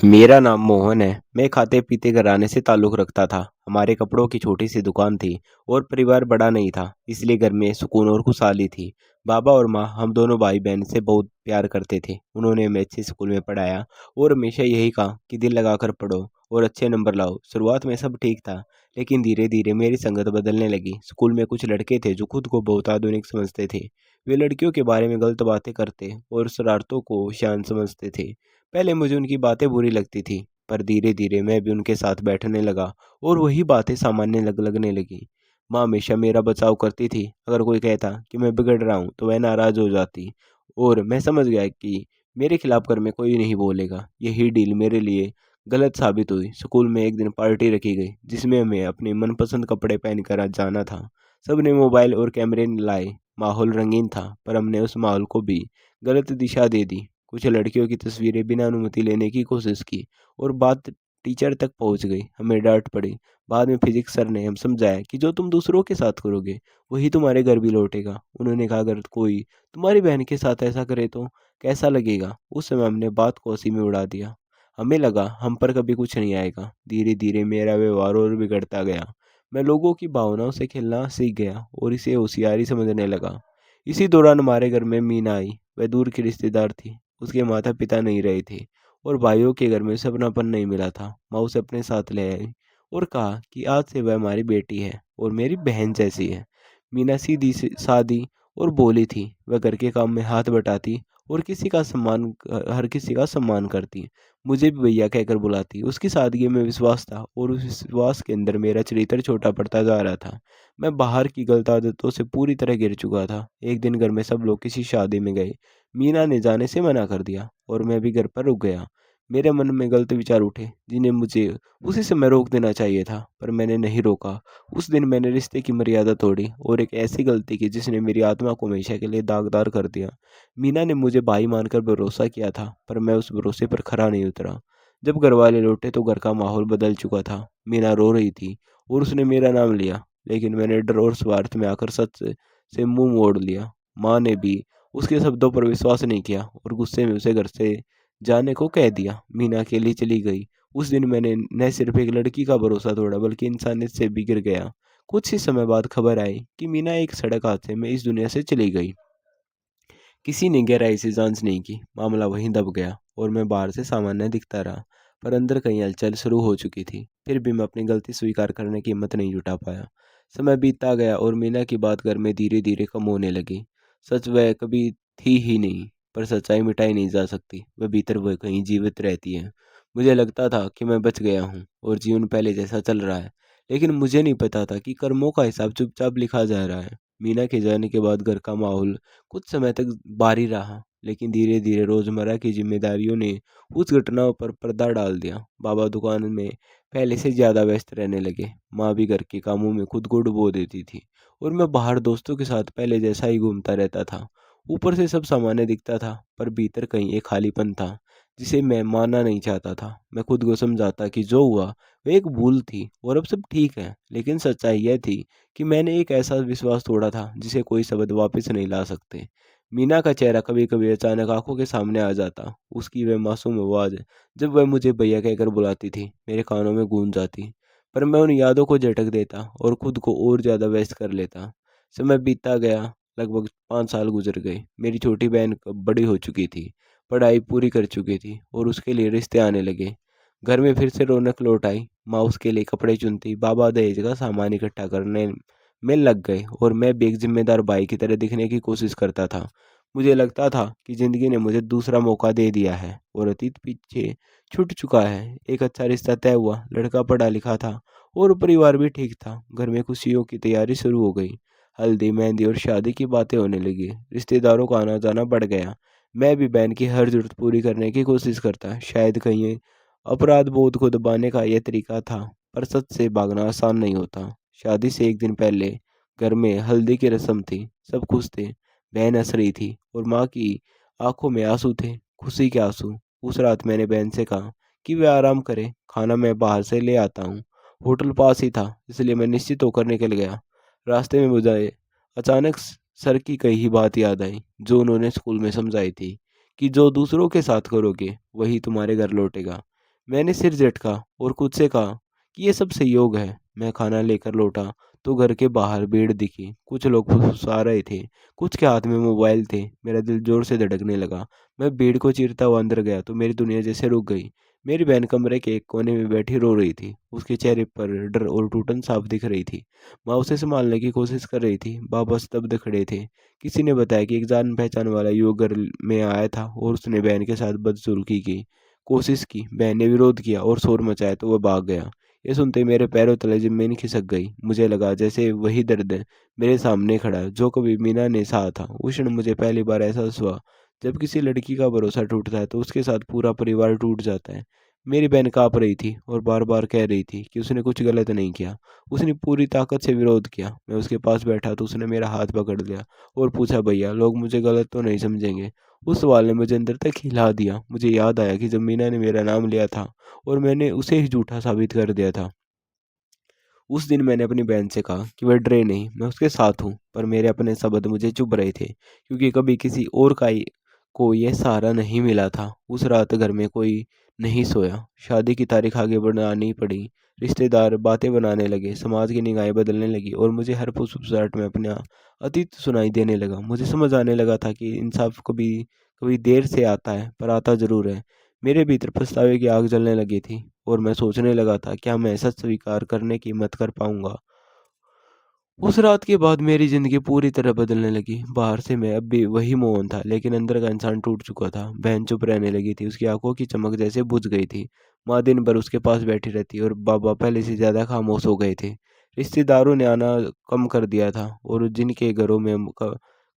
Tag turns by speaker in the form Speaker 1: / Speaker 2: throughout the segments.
Speaker 1: मेरा नाम मोहन है। मैं खाते-पीते घराने से ताल्लुक़ रखता था। हमारे कपड़ों की छोटी-सी दुकान थी और परिवार बड़ा नहीं था, इसलिए घर में सुकून और खुशहाली थी। बाबा और माँ हम दोनों भाई-बहन से बहुत प्यार करते थे। उन्होंने हमें अच्छे स्कूल में पढ़ाया और हमेशा यही कहा कि दिल लगाकर पढ़ो और अच्छे नंबर लाओ। शुरुआत में सब ठीक था, लेकिन धीरे-धीरे मेरी संगत बदलने लगी। स्कूल में कुछ लड़के थे जो खुद को बहुत आधुनिक समझते थे। वे लड़कियों के बारे में गलत बातें करते और शरारतों को शान समझते थे। पहले मुझे उनकी बातें बुरी लगती थी, पर धीरे-धीरे मैं भी उनके साथ बैठने लगा और वही बातें सामान्य लगने लगी। माँ हमेशा मेरा बचाव करती थी। अगर कोई कहता कि मैं बिगड़ रहा हूँ, तो वह नाराज़ हो जाती और मैं समझ गया कि मेरे खिलाफ घर में कोई नहीं बोलेगा। यही डील मेरे लिए गलत साबित हुई। स्कूल में एक दिन पार्टी रखी गई, जिसमें हमें अपने मनपसंद कपड़े पहनकर जाना था। सबने मोबाइल और कैमरे लाए। माहौल रंगीन था, पर हमने उस माहौल को भी गलत दिशा दे दी। कुछ लड़कियों की तस्वीरें बिना अनुमति लेने की कोशिश की और बात टीचर तक पहुंच गई। हमें डांट पड़ी। बाद में फिजिक्स सर ने हम समझाया कि जो तुम दूसरों के साथ करोगे, वही तुम्हारे घर भी लौटेगा। उन्होंने कहा, अगर कोई तुम्हारी बहन के साथ ऐसा करे तो कैसा लगेगा? उस समय हमने बात को हंसी में उड़ा दिया। हमें लगा हम पर कभी कुछ नहीं आएगा। धीरे धीरे मेरा व्यवहार और बिगड़ता गया। मैं लोगों की भावनाओं से खेलना सीख गया और इसे होशियारी समझने लगा। इसी दौरान हमारे घर में मीना आई। वह दूर की रिश्तेदार थी। उसके माता-पिता नहीं रहे थे और भाइयों के घर में से अपनापन नहीं मिला था। माँ उसे अपने साथ ले आई और कहा कि आज से वह हमारी बेटी है और मेरी बहन जैसी है। मीना सीधी सी सादी और भोली थी। वह घर के काम में हाथ बटाती और हर किसी का सम्मान करती। मुझे भी भैया कहकर बुलाती। उसकी सादगी में विश्वास था और उस विश्वास के अंदर मेरा चरित्र छोटा पड़ता जा रहा था। मैं बाहर की गलत आदतों से पूरी तरह गिर चुका था। एक दिन घर में सब लोग किसी शादी में गए। मीना ने जाने से मना कर दिया और मैं भी घर पर रुक गया। मेरे मन में गलत विचार उठे, जिन्हें मुझे उसी समय रोक देना चाहिए था, पर मैंने नहीं रोका। उस दिन मैंने रिश्ते की मर्यादा तोड़ी और एक ऐसी गलती की जिसने मेरी आत्मा को हमेशा के लिए दागदार कर दिया। मीना ने मुझे भाई मानकर भरोसा किया था, पर मैं उस भरोसे पर खरा नहीं उतरा। जब घर वाले लौटे तो घर का माहौल बदल चुका था। मीना रो रही थी और उसने मेरा नाम लिया, लेकिन मैंने डर और स्वार्थ में आकर सच से मुंह मोड़ लिया। माँ ने भी उसके शब्दों पर विश्वास नहीं किया और गुस्से में उसे घर से जाने को कह दिया। मीना अकेली चली गई। उस दिन मैंने न सिर्फ एक लड़की का भरोसा तोड़ा, बल्कि इंसानियत से भी गिर गया। कुछ ही समय बाद खबर आई कि मीना एक सड़क हादसे में इस दुनिया से चली गई। किसी ने गहराई से जांच नहीं की। मामला वहीं दब गया और मैं बाहर से सामान्य दिखता रहा, पर अंदर कहीं हलचल शुरू हो चुकी थी। फिर भी मैं अपनी गलती स्वीकार करने की हिम्मत नहीं जुटा पाया। समय बीतता गया और मीना की बात घर में धीरे धीरे कम होने लगी। सच वह कभी थी ही नहीं, पर सच्चाई मिटाई नहीं जा सकती। वह भीतर वह कहीं जीवित रहती है। मुझे लगता था कि मैं बच गया हूँ और जीवन पहले जैसा चल रहा है, लेकिन मुझे नहीं पता था कि कर्मों का हिसाब चुपचाप लिखा जा रहा है। मीना के जाने के बाद घर का माहौल कुछ समय तक बारी रहा, लेकिन धीरे-धीरे रोज़मर्रा की ज़िम्मेदारियों ने उस घटनाओं पर पर्दा डाल दिया। बाबा दुकान में पहले से ज़्यादा व्यस्त रहने लगे। माँ भी घर के कामों में खुद को डुबो देती थी और मैं बाहर दोस्तों के साथ पहले जैसा ही घूमता रहता था। ऊपर से सब सामान्य दिखता था, पर भीतर कहीं एक खालीपन था, जिसे मैं मानना नहीं चाहता था। मैं खुद को समझाता कि जो हुआ, वह एक भूल थी और अब सब ठीक है। लेकिन सच्चाई यह थी कि मैंने एक ऐसा विश्वास तोड़ा था जिसे कोई शब्द वापस नहीं ला सकते। मीना का चेहरा कभी-कभी अचानक आंखों के सामने आ जाता। उसकी वह मासूम आवाज़, जब वह मुझे भैया कहकर बुलाती थी, मेरे कानों में गूंज जाती। पर मैं उन यादों को झटक देता और खुद को और ज़्यादा व्यस्त कर लेता। समय बीतता गया, लगभग 5 साल गुजर गए। मेरी छोटी बहन अब बड़ी हो चुकी थी, पढ़ाई पूरी कर चुकी थी और उसके लिए रिश्ते आने लगे। घर में फिर से रौनक लौट आई। माँ उसके लिए कपड़े चुनती, बाबा दहेज का सामान इकट्ठा करने में लग गए और मैं भी एक जिम्मेदार भाई की तरह दिखने की कोशिश करता था। मुझे लगता था कि ज़िंदगी ने मुझे दूसरा मौका दे दिया है और अतीत पीछे छूट चुका है। एक अच्छा रिश्ता तय हुआ, लड़का पढ़ा लिखा था और परिवार भी ठीक था। घर में खुशियों की तैयारी शुरू हो गई। हल्दी, मेहंदी और शादी की बातें होने लगी। रिश्तेदारों का आना-जाना बढ़ गया। मैं भी बहन की हर ज़रूरत पूरी करने की कोशिश करता। शायद कहीं अपराध बोध को दबाने का यह तरीका था, पर सच से भागना आसान नहीं होता। शादी से एक दिन पहले घर में हल्दी की रस्म थी। सब खुश थे। बहन हँस रही थी और माँ की आंखों में आंसू थे, खुशी के आंसू। उस रात मैंने बहन से कहा कि वे आराम करे, खाना मैं बाहर से ले आता हूँ। होटल पास ही था, इसलिए मैं निश्चित होकर निकल गया। रास्ते में मुझे अचानक सर की कही ही बात याद आई, जो उन्होंने स्कूल में समझाई थी कि जो दूसरों के साथ करोगे, वही तुम्हारे घर लौटेगा। मैंने सिर झटका और खुद से कहा कि ये सब संयोग है। मैं खाना लेकर लौटा तो घर के बाहर भीड़ दिखी। कुछ लोग फुसफुसा रहे थे, कुछ के हाथ में मोबाइल थे। मेरा दिल जोर से धड़कने लगा। मैं भीड़ को चीरता हुआ अंदर गया तो मेरी दुनिया जैसे रुक गई। मेरी बहन कमरे के एक कोने में बैठी रो रही थी। उसके चेहरे पर डर और टूटन साफ दिख रही थी। माँ उसे संभालने की कोशिश कर रही थी। बाबा स्तब्ध खड़े थे। किसी ने बताया कि एक जान पहचान वाला युवक घर में आया था और उसने बहन के साथ बदसलूकी की कोशिश की। बहन ने विरोध किया और शोर मचाया तो वह भाग गया। ये सुनते ही मेरे पैरों तले जमीन खिसक गई। मुझे लगा जैसे वही दर्द मेरे सामने खड़ा है जो कभी मीना ने सहा था। उस क्षण मुझे पहली बार एहसास हुआ, जब किसी लड़की का भरोसा टूटता है तो उसके साथ पूरा परिवार टूट जाता है। मेरी बहन काँप रही थी और बार बार कह रही थी कि उसने कुछ गलत नहीं किया। उसने पूरी ताकत से विरोध किया। मैं उसके पास बैठा तो उसने मेरा हाथ पकड़ लिया और पूछा, भैया लोग मुझे गलत तो नहीं समझेंगे? उस सवाल ने मुझे अंदर तक हिला दिया। मुझे याद आया कि जब मीना ने मेरा नाम लिया था और मैंने उसे ही झूठा साबित कर दिया था। उस दिन मैंने अपनी बहन से कहा कि वह डरे नहीं, मैं उसके साथ हूँ। पर मेरे अपने शब्द मुझे चुभ रहे थे, क्योंकि कभी किसी और को यह सहारा नहीं मिला था। उस रात घर में कोई नहीं सोया। शादी की तारीख आगे बढ़ानी पड़ी। रिश्तेदार बातें बनाने लगे, समाज की निगाहें बदलने लगी और मुझे हर फुसफुसाहट में अपना अतीत सुनाई देने लगा। मुझे समझ आने लगा था कि इंसाफ कभी कभी देर से आता है, पर आता जरूर है। मेरे भीतर पछतावे की आग जलने लगी थी और मैं सोचने लगा था, क्या मैं सच स्वीकार करने की हिम्मत कर पाऊंगा? उस रात के बाद मेरी जिंदगी पूरी तरह बदलने लगी। बाहर से मैं अब भी वही मोहन था, लेकिन अंदर का इंसान टूट चुका था। बहन चुप रहने लगी थी, उसकी आंखों की चमक जैसे बुझ गई थी। माँ दिन भर उसके पास बैठी रहती और बाबा पहले से ज्यादा खामोश हो गए थे। रिश्तेदारों ने आना कम कर दिया था और जिनके घरों में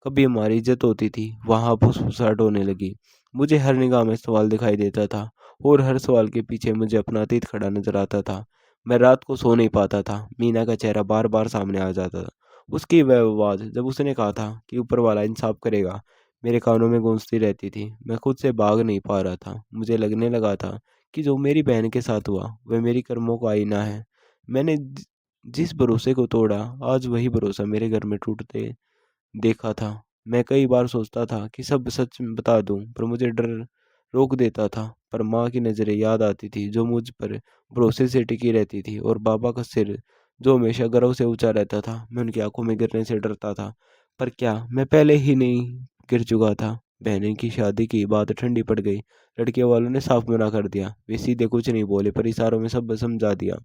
Speaker 1: कभी हमारी इज्जत होती थी, वहां फुसफुसाहट होने लगी। मुझे हर निगाह में सवाल दिखाई देता था और हर सवाल के पीछे मुझे अपना अतीत खड़ा नजर आता था। मैं रात को सो नहीं पाता था। मीना का चेहरा बार बार सामने आ जाता था। उसकी वह आवाज़ जब उसने कहा था कि ऊपर वाला इंसाफ करेगा, मेरे कानों में गूंजती रहती थी। मैं खुद से भाग नहीं पा रहा था। मुझे लगने लगा था कि जो मेरी बहन के साथ हुआ वह मेरी कर्मों का आईना है। मैंने जिस भरोसे को तोड़ा, आज वही भरोसा मेरे घर में टूटते देखा था। मैं कई बार सोचता था कि सब सच बता दूं, पर मुझे डर रोक देता था। पर माँ की नज़रें याद आती थी जो मुझ पर भरोसे से टिकी रहती थी, और बाबा का सिर जो हमेशा गर्व से ऊंचा रहता था। मैं उनकी आंखों में गिरने से डरता था। पर क्या मैं पहले ही नहीं गिर चुका था? बहन की शादी की बात ठंडी पड़ गई। लड़के वालों ने साफ मना कर दिया। वे सीधे कुछ नहीं बोले, पर इशारों में सब समझा दिया।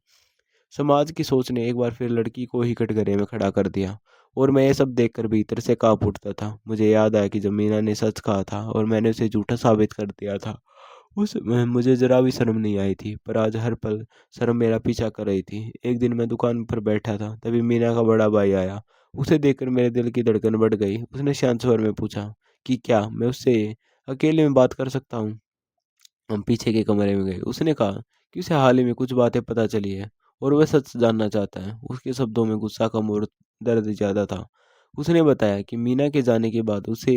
Speaker 1: समाज की सोच ने एक बार फिर लड़की को ही कटघरे में खड़ा कर दिया, और मैं ये सब देखकर भीतर से कांप उठता था। मुझे याद आया कि जब मीना ने सच कहा था और मैंने उसे झूठा साबित कर दिया था, उस समय मुझे जरा भी शर्म नहीं आई थी, पर आज हर पल शर्म मेरा पीछा कर रही थी। एक दिन मैं दुकान पर बैठा था, तभी मीना का बड़ा भाई आया। उसे देखकर मेरे दिल की धड़कन बढ़ गई। उसने शांत स्वर में पूछा कि क्या मैं उससे अकेले में बात कर सकता हूँ। हम पीछे के कमरे में गए। उसने कहा कि उसे हाल ही में कुछ बातें पता चली है और वह सच जानना चाहता है। उसके शब्दों में गुस्सा कम और दर्द ज्यादा था। उसने बताया कि मीना के जाने के बाद उसे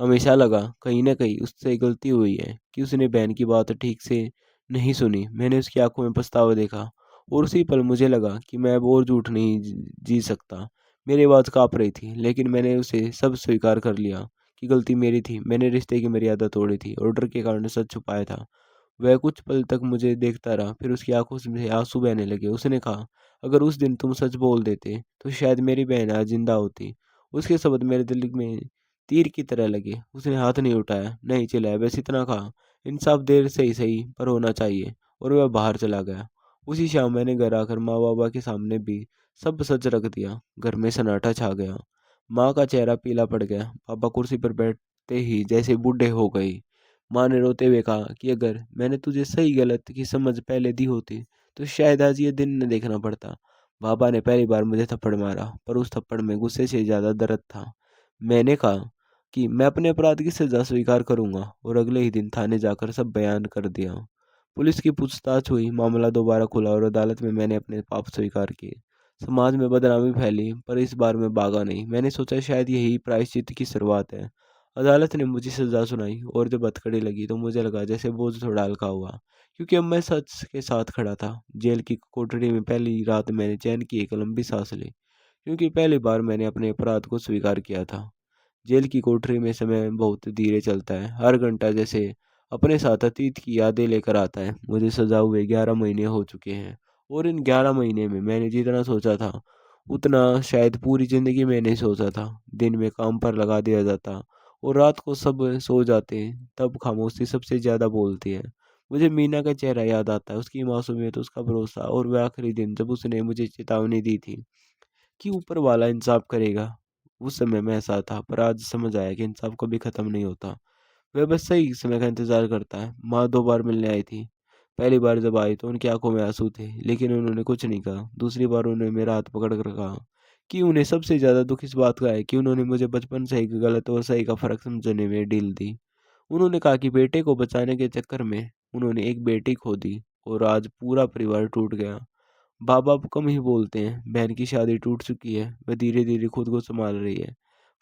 Speaker 1: हमेशा लगा कहीं न कहीं उससे गलती हुई है, कि उसने बहन की बात ठीक से नहीं सुनी। मैंने उसकी आंखों में पछतावा देखा और उसी पल मुझे लगा कि मैं अब और झूठ नहीं जी सकता। मेरी आवाज़ काँप रही थी, लेकिन मैंने उसे सब स्वीकार कर लिया कि गलती मेरी थी। मैंने रिश्ते की मर्यादा तोड़ी थी और डर के कारण सच छुपाया था। वह कुछ पल तक मुझे देखता रहा, फिर उसकी आंखों से आंसू बहने लगे। उसने कहा, अगर उस दिन तुम सच बोल देते तो शायद मेरी बहन आज जिंदा होती। उसके शब्द मेरे दिल में तीर की तरह लगे। उसने हाथ नहीं उठाया, नहीं चिल्लाया, बस इतना कहा, इंसाफ देर से ही सही पर होना चाहिए। और वह बाहर चला गया। उसी शाम मैंने घर आकर माँ बाबा के सामने भी सब सच रख दिया। घर में सन्नाटा छा गया। माँ का चेहरा पीला पड़ गया। पापा कुर्सी पर बैठते ही जैसे बूढ़े हो गई। माँ ने रोते हुए कहा कि अगर मैंने तुझे सही गलत की समझ पहले दी होती तो शायद आज ये दिन न देखना पड़ता। बाबा ने पहली बार मुझे थप्पड़ मारा, पर उस थप्पड़ में गुस्से से ज्यादा दर्द था। मैंने कहा कि मैं अपने अपराध की सजा स्वीकार करूंगा, और अगले ही दिन थाने जाकर सब बयान कर दिया। पुलिस की पूछताछ हुई, मामला दोबारा खुला और अदालत में मैंने अपने पाप स्वीकार किए। समाज में बदनामी फैली, पर इस बार मैं भागा नहीं। मैंने सोचा शायद यही प्रायश्चित की शुरुआत है। अदालत ने मुझे सजा सुनाई और जब हथकड़ी लगी तो मुझे लगा जैसे बोझ थोड़ा हल्का हुआ, क्योंकि अब मैं सच के साथ खड़ा था। जेल की कोठरी में पहली रात मैंने चैन की एक लंबी सांस ली, क्योंकि पहली बार मैंने अपने अपराध को स्वीकार किया था। जेल की कोठरी में समय बहुत धीरे चलता है। हर घंटा जैसे अपने साथ अतीत की यादें लेकर आता है। मुझे सजा हुए 11 महीने हो चुके हैं और इन 11 महीने में मैंने जितना सोचा था, उतना शायद पूरी ज़िंदगी में नहीं सोचा था। दिन में काम पर लगा दिया जाता और रात को सब सो जाते हैं, तब खामोशी सबसे ज़्यादा बोलती है। मुझे मीना का चेहरा याद आता है, उसकी मासूमियत, उसका भरोसा और वह आखिरी दिन जब उसने मुझे चेतावनी दी थी कि ऊपर वाला इंसाफ करेगा। उस समय मैं ऐसा था, पर आज समझ आया कि इंसाफ कभी ख़त्म नहीं होता। वह बस सही समय का इंतज़ार करता है। माँ 2 बार मिलने आई थी। पहली बार जब आई तो उनकी आँखों में आँसू थे, लेकिन उन्होंने कुछ नहीं कहा। दूसरी बार उन्होंने मेरा हाथ पकड़ कर कहा कि उन्हें सबसे ज़्यादा दुःख इस बात का है कि उन्होंने मुझे बचपन से ही गलत और सही का फ़र्क समझने में ढील दी। उन्होंने कहा कि बेटे को बचाने के चक्कर में उन्होंने एक बेटी खो दी और आज पूरा परिवार टूट गया। बाबा अब कम ही बोलते हैं, बहन की शादी टूट चुकी है, वह धीरे-धीरे खुद को सँभाल रही है।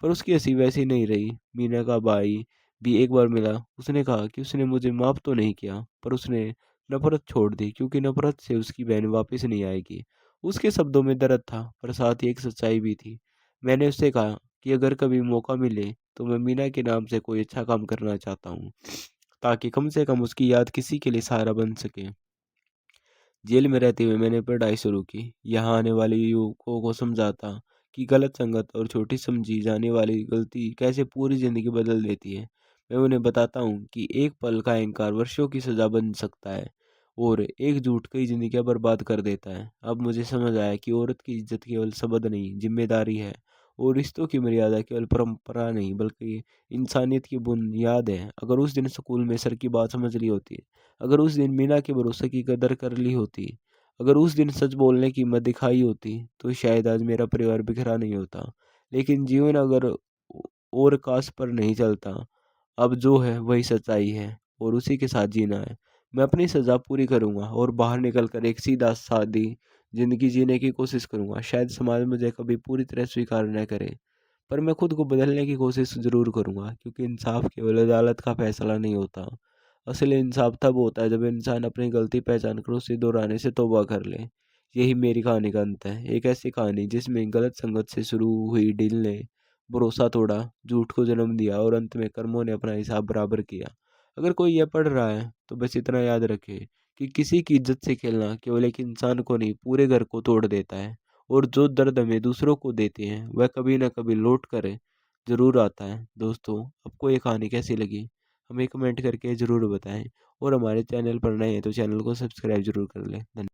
Speaker 1: पर उसकी हँसी वैसी नहीं रही। मीना का भाई भी एक बार मिला, उसने कहा कि उसने मुझे माफ़ तो नहीं किया, पर उसने नफ़रत छोड़ दी क्योंकि नफ़रत से उसकी बहन वापस नहीं आएगी। उसके शब्दों में दर्द था, पर साथ ही एक सच्चाई भी थी। मैंने उससे कहा कि अगर कभी मौका मिले, तो मैं मीना के नाम से कोई अच्छा काम करना चाहता हूँ, ताकि कम से कम उसकी याद किसी के लिए सहारा बन सके। जेल में रहते हुए मैंने पढ़ाई शुरू की। यहाँ आने वाले युवकों को समझाता कि गलत संगत और छोटी समझी जाने वाली गलती कैसे पूरी ज़िंदगी बदल देती है। मैं उन्हें बताता हूँ कि एक पल का अहंकार वर्षों की सज़ा बन सकता है और एक झूठ कई ज़िंदगियाँ बर्बाद कर देता है। अब मुझे समझ आया कि औरत की इज़्ज़त केवल शब्द नहीं, ज़िम्मेदारी है और रिश्तों की मर्यादा केवल परंपरा नहीं, बल्कि इंसानियत की बुनियाद है। अगर उस दिन स्कूल में सर की बात समझ ली होती, अगर उस दिन मीना के भरोसे की कदर कर ली होती, अगर उस दिन सच बोलने की हिम्मत दिखाई होती, तो शायद आज मेरा परिवार बिखरा नहीं होता। लेकिन जीवन अगर और कास पर नहीं चलता, अब जो है वही सच्चाई है और उसी के साथ जीना है। मैं अपनी सज़ा पूरी करूँगा और बाहर निकल कर एक सीधा सादी ज़िंदगी जीने की कोशिश करूँगा। शायद समाज मुझे कभी पूरी तरह स्वीकार न करे, पर मैं खुद को बदलने की कोशिश ज़रूर करूँगा, क्योंकि इंसाफ केवल अदालत का फैसला नहीं होता। असली इंसाफ तब होता है जब इंसान अपनी गलती पहचान कर उसे दोहराने से तौबा कर ले। यही मेरी कहानी का अंत है, एक ऐसी कहानी जिसमें गलत संगत से शुरू हुई डील ने भरोसा तोड़ा, झूठ को जन्म दिया और अंत में कर्मों ने अपना हिसाब बराबर किया। अगर कोई यह पढ़ रहा है तो बस इतना याद रखे कि किसी की इज्जत से खेलना केवल एक इंसान को नहीं, पूरे घर को तोड़ देता है। और जो दर्द हमें दूसरों को देते हैं वह कभी ना कभी लौट कर ज़रूर आता है। दोस्तों, आपको ये कहानी कैसी लगी हमें कमेंट करके ज़रूर बताएं और हमारे चैनल पर नए हैं तो चैनल को सब्सक्राइब ज़रूर कर लें। धन्यवाद।